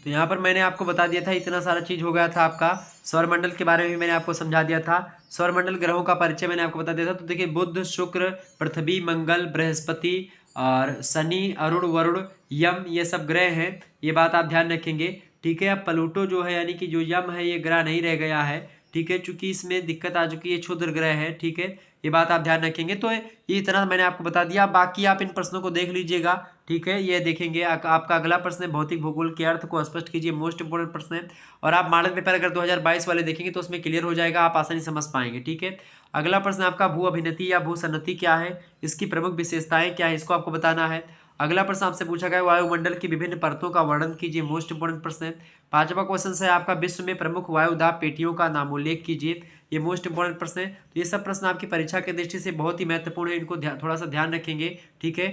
तो यहाँ पर मैंने आपको बता दिया था, इतना सारा चीज़ हो गया था आपका। सौरमंडल के बारे में भी मैंने आपको समझा दिया था। सौरमंडल ग्रहों का परिचय मैंने आपको बता दिया था। तो देखिए बुध, शुक्र, पृथ्वी, मंगल, बृहस्पति और शनि, अरुण, वरुण, यम, ये सब ग्रह हैं। ये बात आप ध्यान रखेंगे, ठीक है। अब प्लूटो जो है यानी कि जो यम है, ये ग्रह नहीं रह गया है, ठीक है, चूंकि इसमें दिक्कत आ चुकी है, क्षुद्र ग्रह है, ठीक है। ये बात आप ध्यान रखेंगे। तो ये इतना मैंने आपको बता दिया, बाकी आप इन प्रश्नों को देख लीजिएगा, ठीक है। ये देखेंगे आपका अगला प्रश्न है, भौतिक भूगोल के अर्थ को स्पष्ट कीजिए, मोस्ट इंपोर्टेंट प्रश्न है। और आप मॉडल पेपर अगर 2022 वाले देखेंगे तो उसमें क्लियर हो जाएगा, आप आसानी समझ पाएंगे, ठीक है। अगला प्रश्न आपका भू अभिनति या भू सन्नति क्या है, इसकी प्रमुख विशेषताएं क्या है, इसको आपको बताना है। अगला प्रश्न आपसे पूछा गया वायुमंडल की विभिन्न परतों का वर्णन कीजिए, मोस्ट इंपोर्टेंट प्रश्न है। पांचवा क्वेश्चन है आपका विश्व में प्रमुख वायुदाब पेटियों का नामोल्लेख कीजिए, ये मोस्ट इंपोर्टेंट प्रश्न है। तो ये सब प्रश्न आपकी परीक्षा के दृष्टि से बहुत ही महत्वपूर्ण है, इनको थोड़ा सा ध्यान रखेंगे, ठीक है।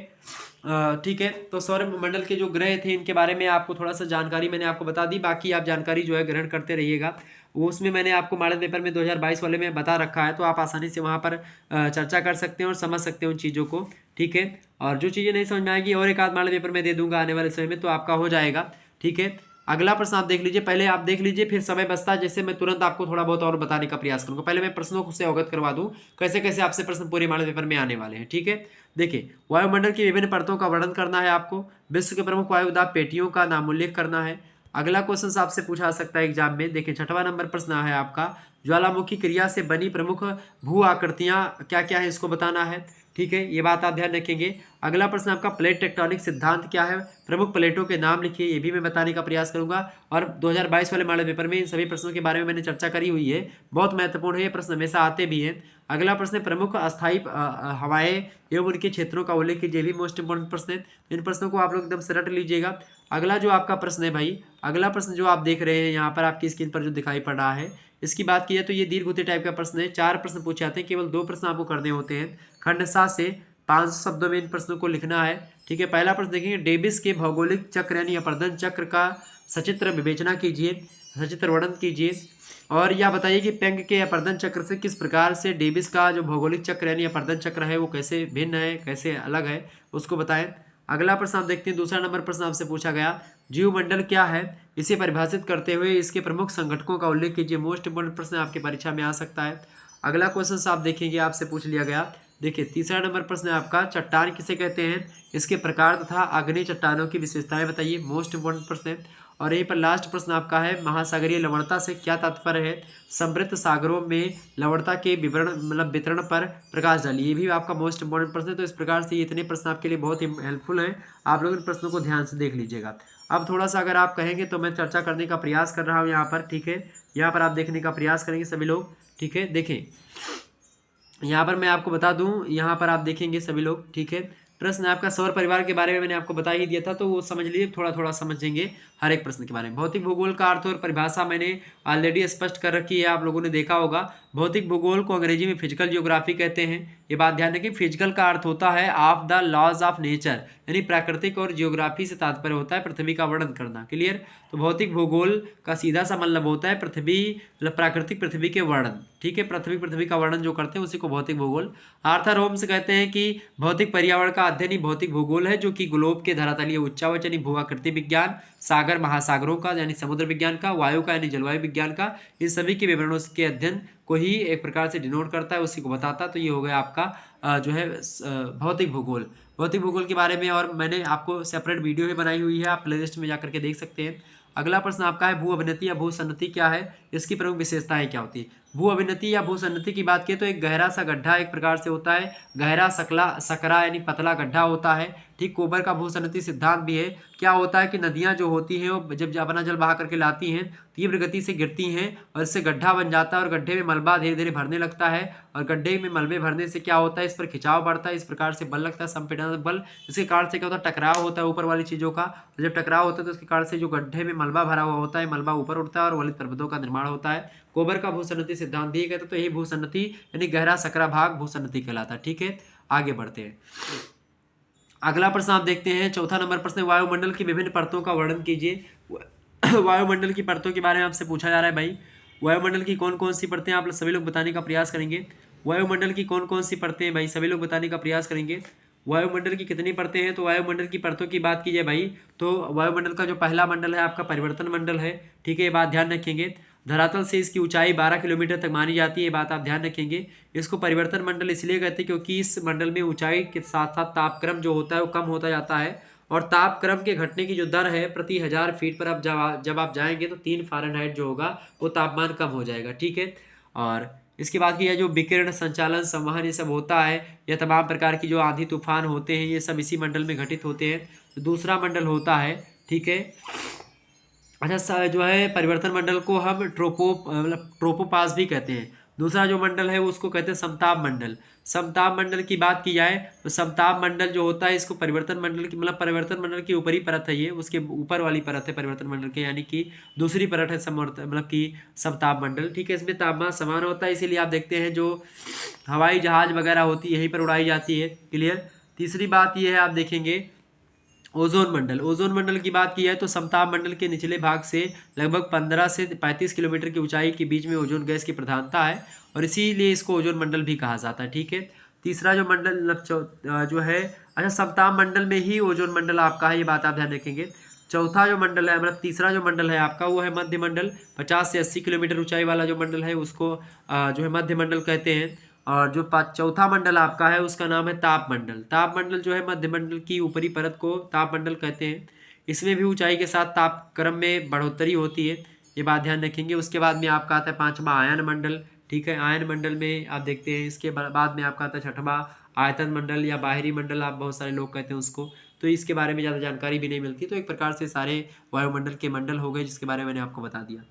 ठीक है। तो सौर मंडल के जो ग्रह थे इनके बारे में आपको थोड़ा सा जानकारी मैंने आपको बता दी, बाकी आप जानकारी जो है ग्रहण करते रहिएगा। वो उसमें मैंने आपको मॉडल पेपर में 2022 वाले में बता रखा है, तो आप आसानी से वहाँ पर चर्चा कर सकते हैं और समझ सकते हैं उन चीज़ों को, ठीक है। और जो चीज़ें नहीं समझ में आएगी और एक आध मॉडल पेपर में दे दूंगा आने वाले समय में, तो आपका हो जाएगा, ठीक है। अगला प्रश्न आप देख लीजिए, पहले आप देख लीजिए, फिर समय बचता है जैसे मैं तुरंत आपको थोड़ा बहुत और बताने का प्रयास करूंगा। पहले मैं प्रश्नों से अवगत करवा दूं कैसे कैसे आपसे प्रश्न पूरे मॉडल पेपर में आने वाले हैं, ठीक है। देखिए वायुमंडल की विभिन्न परतों का वर्णन करना है आपको, विश्व के प्रमुख वायुदाब पेटियों का नामोल्लेख करना है। अगला क्वेश्चन आपसे पूछा सकता है एग्जाम में, देखिए छठवां नंबर प्रश्न है आपका, ज्वालामुखी क्रिया से बनी प्रमुख भू आकृतियां क्या क्या है, इसको बताना है, ठीक है। ये बात आप ध्यान रखेंगे। अगला प्रश्न आपका प्लेट टेक्टोनिक सिद्धांत क्या है, प्रमुख प्लेटों के नाम लिखिए, ये भी मैं बताने का प्रयास करूंगा। और 2022 वाले मॉडल पेपर में इन सभी प्रश्नों के बारे में मैंने चर्चा करी हुई है, बहुत महत्वपूर्ण है, ये प्रश्न हमेशा आते भी हैं। अगला प्रश्न है प्रमुख अस्थायी हवाएं एवं उनके क्षेत्रों का उल्लेख कीजिए, भी मोस्ट इंपोर्टेंट प्रश्न है। इन प्रश्नों को आप लोग एकदम से रट लीजिएगा। अगला जो आपका प्रश्न है भाई, अगला प्रश्न जो आप देख रहे हैं यहाँ पर आपकी स्क्रीन पर जो दिखाई पड़ रहा है, इसकी बात की जाए तो ये दीर्घ टाइप का प्रश्न है। 4 प्रश्न पूछे जाते हैं, केवल 2 प्रश्न आपको करने होते हैं। खंड 7 से 5 शब्दों में इन प्रश्नों को लिखना है, ठीक है। पहला प्रश्न देखेंगे, डेविस के भौगोलिक चक्र यानी अपर्दन चक्र का सचित्र विवेचना कीजिए, सचित्र वर्णन कीजिए। और यह बताइए कि पेंग के अपर्दन चक्र से किस प्रकार से डेविस का जो भौगोलिक चक्र यानी अपर्दन चक्र है वो कैसे भिन्न है, कैसे अलग है, उसको बताएं। अगला प्रश्न आप देखते हैं, दूसरा नंबर प्रश्न आपसे पूछा गया, जीवमंडल क्या है, इसे परिभाषित करते हुए इसके प्रमुख संगठकों का उल्लेख कीजिए। मोस्ट इंपोर्टेंट प्रश्न आपकी परीक्षा में आ सकता है। अगला क्वेश्चन आप देखेंगे, आपसे पूछ लिया गया, देखिए तीसरा नंबर प्रश्न है आपका, चट्टान किसे कहते हैं, इसके प्रकार तथा आग्नेय चट्टानों की विशेषताएं बताइए, मोस्ट इंपोर्टेंट प्रश्न है। और यहीं पर लास्ट प्रश्न आपका है, महासागरीय लवणता से क्या तात्पर्य है, समृद्ध सागरों में लवणता के विवरण मतलब वितरण पर प्रकाश डालिए, ये भी आपका मोस्ट इंपोर्टेंट प्रश्न है। तो इस प्रकार से ये इतने प्रश्न आपके लिए बहुत ही हेल्पफुल हैं, आप लोग इन प्रश्नों को ध्यान से देख लीजिएगा। अब थोड़ा सा अगर आप कहेंगे तो मैं चर्चा करने का प्रयास कर रहा हूँ यहाँ पर, ठीक है। यहाँ पर आप देखने का प्रयास करेंगे सभी लोग, ठीक है। देखें यहाँ पर मैं आपको बता दूं, यहाँ पर आप देखेंगे सभी लोग, ठीक है। प्रश्न आपका सौर परिवार के बारे में मैंने आपको बता ही दिया था, तो वो समझ लीजिए, थोड़ा थोड़ा समझेंगे हर एक प्रश्न के बारे में। भौतिक भूगोल का अर्थ और परिभाषा मैंने ऑलरेडी स्पष्ट कर रखी है, आप लोगों ने देखा होगा। भौतिक भूगोल को अंग्रेजी में फिजिकल जियोग्राफी कहते हैं, ये बात ध्यान रखें। फिजिकल का अर्थ होता है of the laws of nature, यानी प्राकृतिक, और जियोग्राफी से तात्पर्य होता है पृथ्वी का वर्णन करना, क्लियर। तो भौतिक भूगोल का सीधा सा मतलब होता है पृथ्वी, मतलब प्राकृतिक पृथ्वी के वर्णन, ठीक है। पृथ्वी का वर्णन जो करते हैं उसी को भौतिक भूगोल। आर्थर होम्स कहते हैं कि भौतिक पर्यावरण का अध्ययन ही भौतिक भूगोल है, जो कि ग्लोब के धरातलीय उच्चावच यानी भूआकृति विज्ञान, सागर महासागरों का यानी समुद्र विज्ञान का, वायु का यानी जलवायु विज्ञान का, इन सभी के विवरणों के अध्ययन को ही एक प्रकार से डिनोट करता है, उसी को बताता है। तो ये हो गया आपका जो है भौतिक भूगोल। भौतिक भूगोल के बारे में और मैंने आपको सेपरेट वीडियो भी बनाई हुई है, आप प्लेलिस्ट में जाकर के देख सकते हैं। अगला प्रश्न आपका है, भू अभिनति या भू सन्नति क्या है, इसकी प्रमुख विशेषताएं क्या होती है। भू अभिनति या भू सन्नति की बात करें तो एक गहरा सा गड्ढा एक प्रकार से होता है, गहरा सकरा यानी पतला गड्ढा होता है, ठीक। कोबर का भू सन्नति सिद्धांत भी है। क्या होता है कि नदियां जो होती हैं वो जब अपना जल बहा करके लाती हैं, तीव्र गति से गिरती हैं और इससे गड्ढा बन जाता है, और गड्ढे में मलबा धीरे धीरे भरने लगता है, और गड्ढे में मलबे भरने से क्या होता है, इस पर खिंचाव बढ़ता है, इस प्रकार से बल लगता है, संपीड़न बल। इसके कारण से क्या होता है, टकराव होता है ऊपर वाली चीज़ों का। जब टकराव होता है तो इसके कारण से जो गड्ढे में मलबा भरा हुआ होता है, मलबा ऊपर उठता है और वलित पर्वतों का निर्माण होता है। कोबर का भूसन्नति सिद्धांत भी कहते हैं, तो यही भूसन्नति यानी गहरा सकरा भाग भूसन्नति कहलाता है, ठीक है। आगे बढ़ते हैं, अगला प्रश्न आप देखते हैं, चौथा नंबर प्रश्न, वायुमंडल की विभिन्न परतों का वर्णन कीजिए। वायुमंडल की परतों के बारे में आपसे पूछा जा रहा है भाई, वायुमंडल की कौन कौन सी परतें, आप सभी लोग बताने का प्रयास करेंगे। वायुमंडल की कौन कौन सी परतें भाई, सभी लोग बताने का प्रयास करेंगे। वायुमंडल की कितनी परतें हैं? तो वायुमंडल की परतों की बात की जाए भाई, तो वायुमंडल का जो पहला मंडल है आपका परिवर्तन मंडल है, ठीक है, ये बात ध्यान रखेंगे। धरातल से इसकी ऊंचाई 12 किलोमीटर तक मानी जाती है, ये बात आप ध्यान रखेंगे। इसको परिवर्तन मंडल इसलिए कहते हैं क्योंकि इस मंडल में ऊंचाई के साथ साथ तापक्रम जो होता है वो कम होता जाता है, और तापक्रम के घटने की जो दर है प्रति 1000 फीट पर अब जब आप जाएंगे तो 3 फ़ारेनहाइट जो होगा वो तापमान कम हो जाएगा, ठीक है। और इसके बाद की है जो विकिरण संचालन संवहन ये सब होता है, या तमाम प्रकार की जो आंधी तूफान होते हैं ये सब इसी मंडल में घटित होते हैं। तो दूसरा मंडल होता है, ठीक है। अच्छा जो है परिवर्तन मंडल को हम मतलब ट्रोपोपास भी कहते हैं। दूसरा जो मंडल है उसको कहते हैं समताप मंडल। समताप मंडल की बात की जाए तो समताप मंडल जो होता है इसको परिवर्तन मंडल की मतलब परिवर्तन मंडल की ऊपरी परत है, ये उसके ऊपर वाली परत है परिवर्तन मंडल के, यानी कि दूसरी परत है मतलब कि समताप मंडल, ठीक है। इसमें तापमान समान होता है, इसीलिए आप देखते हैं जो हवाई जहाज वगैरह होती है यहीं पर उड़ाई जाती है, क्लियर। तीसरी बात ये है आप देखेंगे ओजोन मंडल। ओजोन मंडल की बात की है तो समताप मंडल के निचले भाग से लगभग 15 से 35 किलोमीटर की ऊंचाई के बीच में ओजोन गैस की प्रधानता है, और इसीलिए इसको ओजोन मंडल भी कहा जाता है, ठीक है। तीसरा जो मंडल जो है, अच्छा समताप मंडल में ही ओजोन मंडल आपका है, ये बात आप ध्यान रखेंगे। चौथा जो मंडल है मतलब तीसरा जो मंडल है आपका वो है मध्य मंडल। 50 से 80 किलोमीटर ऊंचाई वाला जो मंडल है उसको जो है मध्य मंडल कहते हैं। और जो चौथा मंडल आपका है उसका नाम है ताप मंडल। ताप मंडल जो है मध्य मंडल की ऊपरी परत को ताप मंडल कहते हैं। इसमें भी ऊंचाई के साथ तापक्रम में बढ़ोतरी होती है, ये बात ध्यान रखेंगे। उसके बाद में आपका आता है पांचवा आयन मंडल, ठीक है। आयन मंडल में आप देखते हैं, इसके बाद में आपका आता है छठवां आयतन मंडल या बाहरी मंडल, आप बहुत सारे लोग कहते हैं उसको। तो इसके बारे में ज़्यादा जानकारी भी नहीं मिलती, तो एक प्रकार से सारे वायुमंडल के मंडल हो गए जिसके बारे में मैंने आपको बता दिया।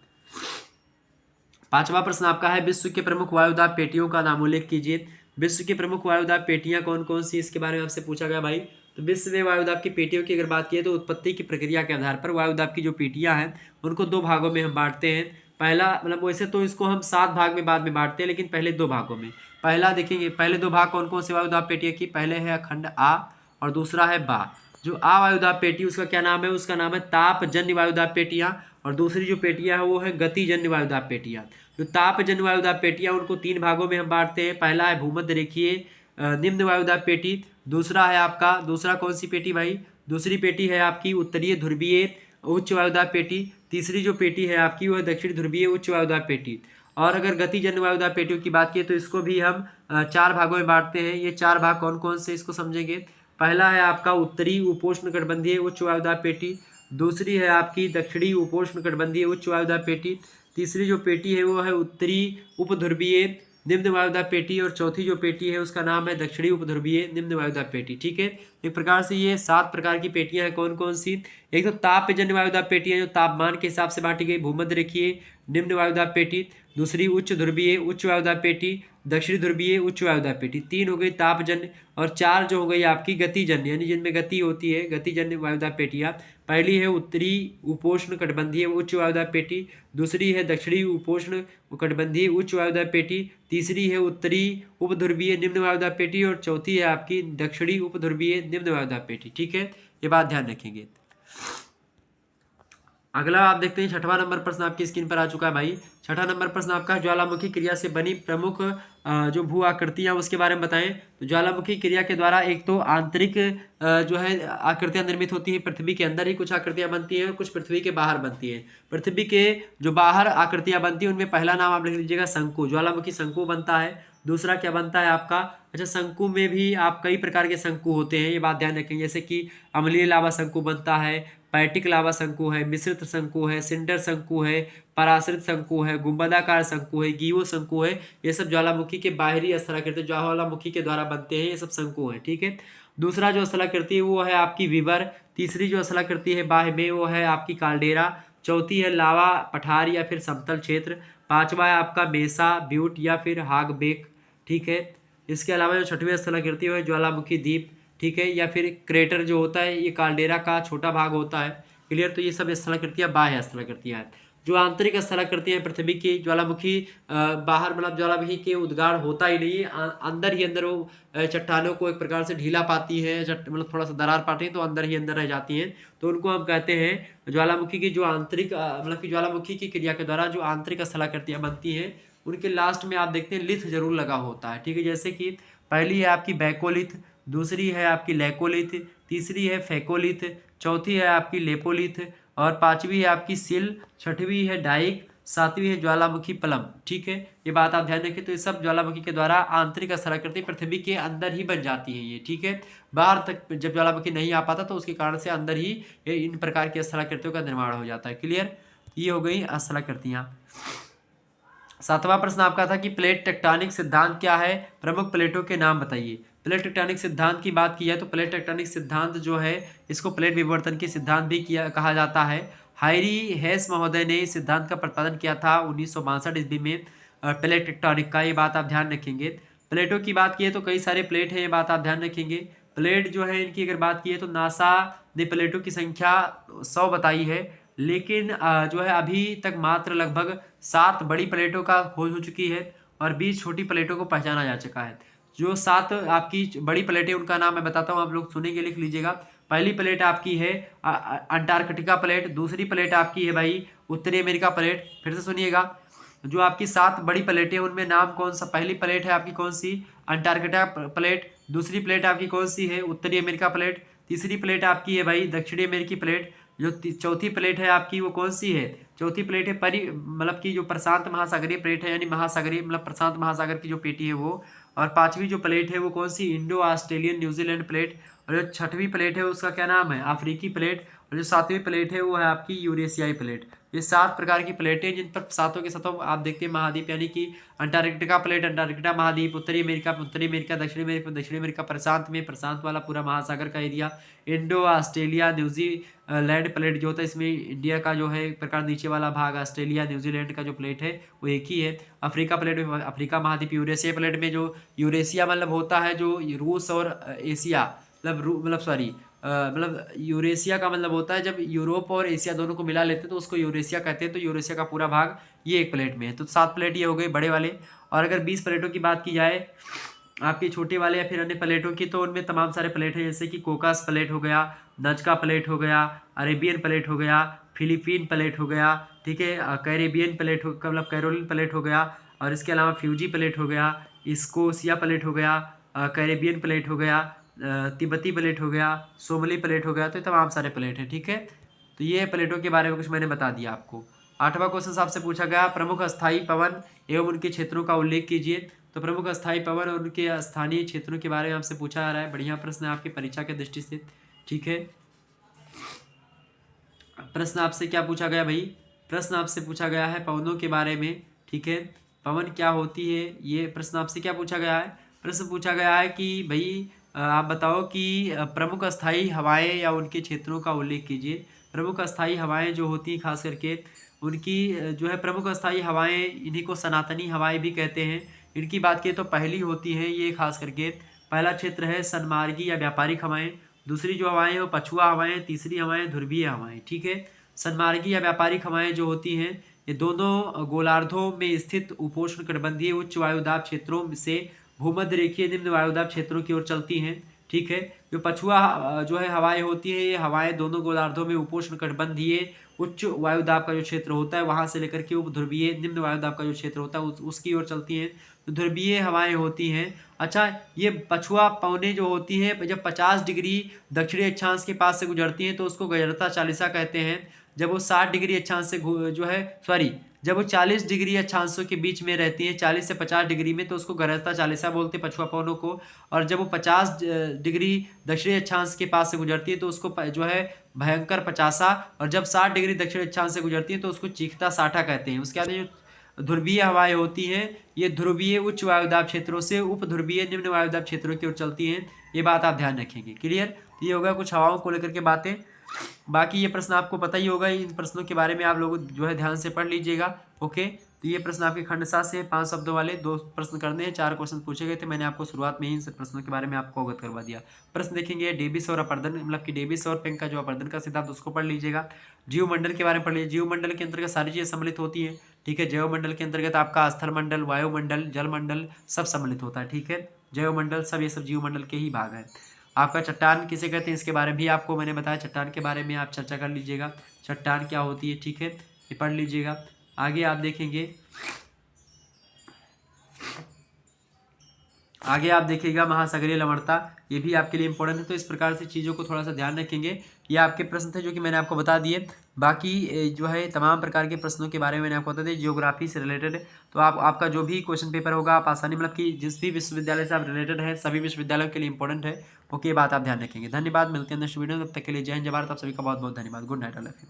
पांचवा प्रश्न आपका है विश्व के प्रमुख वायुदाब पेटियों का नाम उल्लेख कीजिए। विश्व की प्रमुख वायुदाब पेटियां कौन कौन सी, इसके बारे में आपसे पूछा गया भाई। तो विश्व में वायुदाब की पेटियों की अगर बात की तो उत्पत्ति की प्रक्रिया के आधार पर वायुदाब की जो पेटियां हैं उनको दो भागों में हम बांटते हैं। पहला मतलब वैसे तो इसको हम 7 भाग में बाद में बांटते हैं, लेकिन पहले 2 भागों में। पहला देखेंगे, पहले 2 भाग कौन कौन से वायुदाब पेटियां की, पहले है खंड आ और दूसरा है बा। जो आ वायुदाब पेटी उसका क्या नाम है, उसका नाम है तापजन्य वायुदाब पेटियां, और दूसरी जो पेटियां है वो है गतिजन्य वायुदाब पेटियां। जो तापजन्य वायुदाब पेटियां उनको 3 भागों में हम बांटते हैं। पहला है भूमध्य रेखीय निम्न वायुदाब पेटी, दूसरा है आपका, दूसरा कौन सी पेटी भाई, दूसरी पेटी है आपकी उत्तरीय ध्रुवीय उच्च वायुदाब पेटी, तीसरी जो पेटी है आपकी वो है दक्षिण ध्रुवीय उच्च वायुदाब पेटी। और अगर गतिजन्य वायुदाब पेटियों की बात की तो इसको भी हम 4 भागों में बांटते हैं। ये 4 भाग कौन कौन से इसको समझेंगे। पहला है आपका उत्तरी उपोष्ण कटिबंधीय उच्च वायुदाब पेटी, दूसरी है आपकी दक्षिणी उपोष्ण कटिबंधीय उच्च वायुदाब पेटी, तीसरी जो पेटी है वो है उत्तरी उपध्रुवीय निम्न वायुदाब पेटी, और चौथी जो पेटी है उसका नाम है दक्षिणी उपध्रुवीय निम्न वायुदाब पेटी, ठीक है। एक प्रकार से ये 7 प्रकार की पेटियां हैं। कौन कौन सी, एक तो तापजन्य वायुदाब पेटी है जो तापमान के हिसाब से बांटी गई, भूमध्य रेखीय निम्न वायुदाब पेटी, दूसरी उच्च ध्रुवीय उच्च वायुदाब पेटी, दक्षिणी ध्रुवीय उच्च वायुदाब पेटी, 3 हो गई तापजन्य, और 4 जो हो गई आपकी गतिजन्य यानी जिनमें गति होती है, गतिजन्य वायुदाब पेटियां। पहली है उत्तरी उपोष्ण कटिबंधीय उच्च वायुदाब पेटी, दूसरी है दक्षिणी उपोष्ण कटिबंधीय उच्च वायुदाब पेटी, तीसरी है उत्तरी उपध्रुवीय निम्न वायुदाब पेटी, और चौथी है आपकी दक्षिणी उपध्रुवीय निम्न वायुदाब पेटी, ठीक है। ये बात ध्यान रखेंगे। अगला आप देखते हैं छठवां नंबर प्रश्न आपकी स्क्रीन पर आ चुका है भाई। छठा नंबर प्रश्न आपका ज्वालामुखी क्रिया से बनी प्रमुख जो भू आकृतियां उसके बारे में बताएं। तो ज्वालामुखी क्रिया के द्वारा एक तो आंतरिक जो है आकृतियां निर्मित होती हैं, पृथ्वी के अंदर ही कुछ आकृतियां बनती हैं और कुछ पृथ्वी के बाहर बनती हैं। पृथ्वी के जो बाहर आकृतियां बनती हैं उनमें पहला नाम आप लिख लीजिएगा शंकु, ज्वालामुखी शंकु बनता है। दूसरा क्या बनता है आपका, अच्छा शंकु में भी आप कई प्रकार के शंकु होते हैं, ये बात ध्यान रखेंगे, जैसे कि अम्लीय लावा शंकु बनता है, पैटिक लावा शंकु है, मिश्रित शंकु है, सिंडर शंकु है, पराश्रित शंकु है, गुंबदाकार शंकु है, गीवो शंकु है। ये सब ज्वालामुखी के बाहरी स्थलाकृति ज्वालामुखी के द्वारा बनते हैं, ये सब शंकु हैं, ठीक है। दूसरा जो स्थलाकृति है वो है आपकी विवर, तीसरी जो स्थलाकृति है बाह्य में वो है आपकी काल्डेरा, चौथी है लावा पठार या फिर समतल क्षेत्र, पांचवा है आपका मेसा ब्यूट या फिर हागबेक, ठीक है। इसके अलावा जो छठवीं स्थलाकृति है ज्वालामुखी द्वीप, ठीक है, या फिर क्रेटर जो होता है ये काल्डेरा का छोटा भाग होता है, क्लियर। तो ये सब स्थलाकृतियाँ बाह्य स्थलाकृतियाँ हैं। जो आंतरिक स्थलाकृतियाँ हैं पृथ्वी की ज्वालामुखी बाहर मतलब ज्वालामुखी के उद्गार होता ही नहीं है, अंदर ही अंदर वो चट्टानों को एक प्रकार से ढीला पाती है, मतलब थोड़ा सा दरार पाती है तो अंदर ही अंदर रह जाती हैं, तो उनको हम कहते हैं ज्वालामुखी की जो आंतरिक मतलब कि ज्वालामुखी की क्रिया के द्वारा जो आंतरिक स्थलाकृतियाँ बनती हैं उनके लास्ट में आप देखते हैं लिथ जरूर लगा होता है, ठीक है। जैसे कि पहली है आपकी बैकोलिथ, दूसरी है आपकी लैकोलिथ, तीसरी है फेकोलिथ, चौथी है आपकी लेपोलिथ और पांचवी है आपकी सिल, छठवीं है डाइक, सातवीं है ज्वालामुखी पलम। ठीक है, ये बात आप ध्यान रखें। तो ये सब ज्वालामुखी के द्वारा आंतरिक स्थलाकृति पृथ्वी के अंदर ही बन जाती है ये। ठीक है, बाहर तक जब ज्वालामुखी नहीं आ पाता तो उसके कारण से अंदर ही ये इन प्रकार की स्थलाकृतियों का निर्माण हो जाता है। क्लियर, ये हो गई स्थलाकृतियां। सातवां प्रश्न आपका था कि प्लेट टेक्टोनिक सिद्धांत क्या है, प्रमुख प्लेटों के नाम बताइए। प्लेट टेक्टोनिक सिद्धांत की बात की है तो प्लेट टेक्टोनिक सिद्धांत जो है इसको प्लेट विवर्तन की सिद्धांत भी किया कहा जाता है। हायरी हेस महोदय ने इस सिद्धांत का प्रतिपादन किया था 1962 ईस्वी में प्लेट टेक्टोनिक का। ये बात आप ध्यान रखेंगे। प्लेटों की बात की है तो कई सारे प्लेट हैं, ये बात आप ध्यान रखेंगे। प्लेट जो है इनकी अगर बात की है तो नासा ने प्लेटों की संख्या 100 बताई है, लेकिन जो है अभी तक मात्र लगभग 7 बड़ी प्लेटों का खोज हो चुकी है और 20 छोटी प्लेटों को पहचाना जा चुका है। जो 7 आपकी बड़ी प्लेटें उनका नाम मैं बताता हूँ, आप लोग सुनेंगे, लिख लीजिएगा। पहली प्लेट आपकी है अंटार्कटिका प्लेट, दूसरी प्लेट आपकी है भाई उत्तरी अमेरिका प्लेट। फिर से सुनिएगा, जो आपकी 7 बड़ी प्लेटें उनमें नाम कौन सा, पहली प्लेट है आपकी कौन सी, अंटार्कटिका प्लेट, दूसरी प्लेट आपकी कौन सी है, उत्तरी अमेरिका प्लेट, तीसरी प्लेट आपकी है भाई दक्षिणी अमेरिकी प्लेट, जो चौथी प्लेट है आपकी वो कौन सी है, चौथी प्लेट है मतलब कि जो प्रशांत महासागरीय प्लेट है, यानी महासागरीय मतलब प्रशांत महासागर की जो पेटी है वो। और पांचवी जो प्लेट है वो कौन सी, इंडो ऑस्ट्रेलियन न्यूजीलैंड प्लेट। और जो छठवीं प्लेट है उसका क्या नाम है, अफ्रीकी प्लेट। और जो सातवीं प्लेट है वो है आपकी यूरेशियाई प्लेट। ये 7 प्रकार की प्लेटें जिन पर सातों के सातों आप देखते हैं महाद्वीप, यानी कि अंटार्कटिका प्लेट अंटार्कटिका महाद्वीप, उत्तरी अमेरिका उत्तरी अमेरिका, दक्षिणी अमेरिका प्रशांत में प्रशांत वाला पूरा महासागर का area, Indo Australia New Zealand plate जो होता है इसमें इंडिया का जो है एक प्रकार नीचे वाला भाग, ऑस्ट्रेलिया न्यूजीलैंड का जो प्लेट है वो एक ही है। अफ्रीका प्लेट में अफ्रीका महाद्वीप, यूरेशिया प्लेट में जो यूरेशिया मतलब होता है जो रूस और एशिया मतलब सॉरी मतलब यूरेशिया का मतलब होता है जब यूरोप और एशिया दोनों को मिला लेते हैं तो उसको यूरेशिया कहते हैं। तो यूरेशिया का पूरा भाग ये एक प्लेट में है। तो 7 प्लेट ये हो गए बड़े वाले। और अगर 20 प्लेटों की बात की जाए आपके छोटे वाले या फिर अन्य प्लेटों की, तो उनमें तमाम सारे प्लेट हैं, जैसे कि कोकास प्लेट हो गया, नजका प्लेट हो गया, अरेबियन प्लेट हो गया, फिलीपीन प्लेट हो गया, ठीक है, कैरेबियन प्लेट हो मतलब कैरोलिन प्लेट हो गया, और इसके अलावा फ्यूजी प्लेट हो गया, स्कोसिया प्लेट हो गया, कैरेबियन प्लेट हो गया, तिब्बती प्लेट हो गया, सोमली प्लेट हो गया। तो ये तमाम सारे प्लेट हैं। ठीक है, तो ये प्लेटों के बारे में कुछ मैंने बता दिया आपको। 8वां क्वेश्चन आपसे पूछा गया, प्रमुख स्थायी पवन एवं उनके क्षेत्रों का उल्लेख कीजिए। तो प्रमुख स्थायी पवन और उनके स्थानीय क्षेत्रों के बारे में आपसे पूछा जा रहा है। बढ़िया प्रश्न है आपकी परीक्षा के दृष्टि से। ठीक है, प्रश्न आपसे क्या पूछा गया भाई, प्रश्न आपसे पूछा गया है पवनों के बारे में। ठीक है, पवन क्या होती है, ये प्रश्न आपसे क्या पूछा गया है। प्रश्न पूछा गया है कि भाई आप बताओ कि प्रमुख स्थायी हवाएं या उनके क्षेत्रों का उल्लेख कीजिए। प्रमुख स्थायी हवाएं जो होती हैं खास करके उनकी जो है प्रमुख स्थायी हवाएं, इन्हीं को सनातनी हवाएं भी कहते हैं। इनकी बात करें तो पहली होती है ये खास करके, पहला क्षेत्र है सनमार्गी या व्यापारिक हवाएं। दूसरी जो हवाएं हैं वो पछुआ हवाएं, तीसरी हवाएं ध्रुवीय हवाएं। ठीक है, सनमार्गी या व्यापारिक हवाएं जो होती हैं ये दोनों गोलार्धों में स्थित उपोष्ण कटिबंधीय उच्च वायुदाब क्षेत्रों से भूमध्य रेखीय निम्न वायुदाब क्षेत्रों की ओर चलती हैं। ठीक है, जो पछुआ जो है हवाएं होती है, ये हवाएं दोनों गोलार्धों में उपोष्ण कटिबंधीय उच्च वायुदाब का जो क्षेत्र होता है वहां से लेकर के उप ध्रुवीय निम्न वायुदाब का जो क्षेत्र होता है उसकी ओर चलती हैं। तो ध्रुवीय हवाएं होती हैं। अच्छा, ये पछुआ पवनें जो होती हैं जब 50 डिग्री दक्षिणी अक्षांश के पास से गुजरती हैं तो उसको गजरता चालिसा कहते हैं। जब वो 60 डिग्री अक्षांश से जो है सॉरी जब वो 40 डिग्री अक्षांशों के बीच में रहती है, 40 से 50 डिग्री में, तो उसको गरजता चालिसा बोलते हैं पछुआ पवनों को। और जब वो 50 डिग्री दक्षिणी अक्षांश के पास से गुजरती है तो उसको जो है भयंकर पचासा, और जब 60 डिग्री दक्षिणी अक्षांश से गुजरती है तो उसको चीखता साठा कहते हैं। उसके बाद जो ध्रुवीय हवाएं होती हैं ये ध्रुवीय उच्च वायुदाब क्षेत्रों से उप ध्रुवीय निम्न वायुदाब क्षेत्रों की ओर चलती हैं। ये बात आप ध्यान रखेंगे। क्लियर, तो ये होगा कुछ हवाओं को लेकर के बातें। बाकी ये प्रश्न आपको पता ही होगा, इन प्रश्नों के बारे में आप लोग जो है ध्यान से पढ़ लीजिएगा। ओके, तो ये प्रश्न आपके खंडसार से 5 शब्दों वाले 2 प्रश्न करने हैं। 4 क्वेश्चन पूछे गए थे, मैंने आपको शुरुआत में ही इन सब प्रश्नों के बारे में आपको अवगत करवा दिया। प्रश्न देखेंगे डेविस और अपर्दन मतलब कि डेविस और पेंक का जो अपर्दन का सिद्धांत उसको पढ़ लीजिएगा। जीवमंडल के बारे में पढ़ लीजिए। जीवमंडल के अंतर्गत सारी चीजें सम्मिलित होती है। ठीक है, जैवमंडल के अंतर्गत आपका स्थल मंडल, वायुमंडल, जलमंडल सब सम्मिलित होता है। ठीक है, जैवमंडल सब ये सब जीवमंडल के ही भाग है। आपका चट्टान किसे कहते हैं इसके बारे में भी आपको मैंने बताया, चट्टान के बारे में आप चर्चा कर लीजिएगा, चट्टान क्या होती है। ठीक है, ये पढ़ लीजिएगा। आगे आप देखेंगे आगे आप देखिएगा महासागरीय लवणता, ये भी आपके लिए इंपॉर्टेंट है। तो इस प्रकार से चीज़ों को थोड़ा सा ध्यान रखेंगे। ये आपके प्रश्न थे जो कि मैंने आपको बता दिए। बाकी जो है तमाम प्रकार के प्रश्नों के बारे में मैंने आपको बता दिया जियोग्राफी से रिलेटेड। तो आपका जो भी क्वेश्चन पेपर होगा आप आसानी मतलब कि जिस भी विश्वविद्यालय से आप रिलेटेड है सभी विश्वविद्यालयों के लिए इंपॉर्टेंट है। ओके, बात आप ध्यान रखेंगे। धन्यवाद, मिलते हैं नेक्स्ट वीडियो में। तब तक के लिए जय हिंद जय भारत। आप सभी का बहुत बहुत धन्यवाद। Good night, all of you.